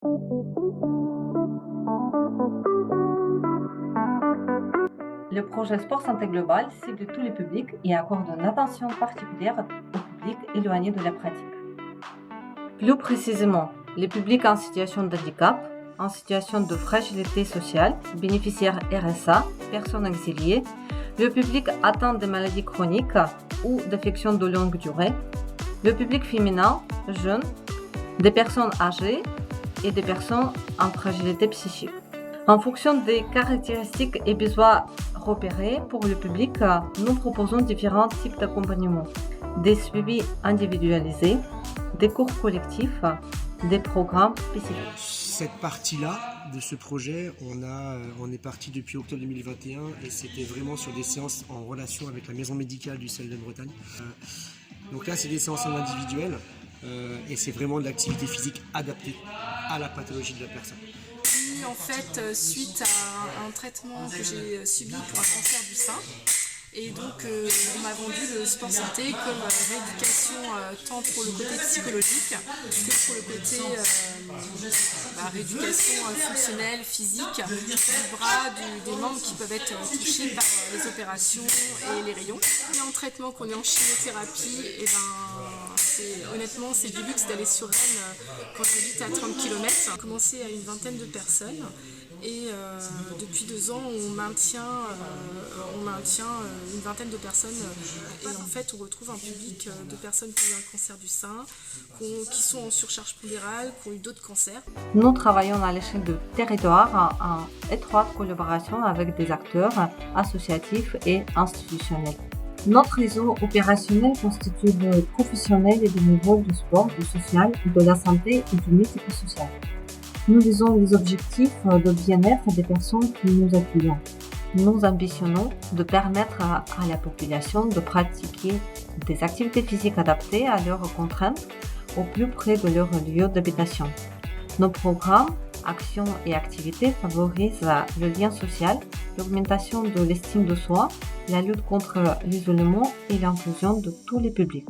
Le projet Sport Santé Global cible tous les publics et accorde une attention particulière aux publics éloignés de la pratique. Plus précisément, les publics en situation de handicap, en situation de fragilité sociale, bénéficiaires RSA, personnes exiliées, le public atteint de maladies chroniques ou d'affections de longue durée, le public féminin, jeune, des personnes âgées et des personnes en fragilité psychique. En fonction des caractéristiques et besoins repérés pour le public, nous proposons différents types d'accompagnement, des suivis individualisés, des cours collectifs, des programmes spécifiques. Cette partie-là de ce projet, on est parti depuis octobre 2021 et c'était vraiment sur des séances en relation avec la maison médicale du CEL de Bretagne. Donc là, c'est des séances en individuel et c'est vraiment de l'activité physique adaptée à la pathologie de la personne. En fait, suite à un traitement que j'ai subi pour un cancer du sein. Et donc, on m'a vendu le sport santé comme rééducation tant pour le côté psychologique que pour le côté rééducation fonctionnelle, physique, du bras, des membres qui peuvent être touchés par les opérations et les rayons. Et en traitement qu'on est en chimiothérapie, et honnêtement, c'est du luxe d'aller sur Rennes quand on habite à 30 km. On a commencé à une vingtaine de personnes. Et depuis 2 ans, on maintient une vingtaine de personnes. Et en fait, on retrouve un public de personnes qui ont eu un cancer du sein, qui sont en surcharge pondérale, qui ont eu d'autres cancers. Nous travaillons à l'échelle du territoire en étroite collaboration avec des acteurs associatifs et institutionnels. Notre réseau opérationnel constitue de professionnels et de niveaux du sport, du social, de la santé et du médico-social. Nous visons les objectifs de bien-être des personnes que nous accueillons. Nous ambitionnons de permettre à la population de pratiquer des activités physiques adaptées à leurs contraintes au plus près de leur lieu d'habitation. Nos programmes, actions et activités favorisent le lien social, l'augmentation de l'estime de soi, la lutte contre l'isolement et l'inclusion de tous les publics.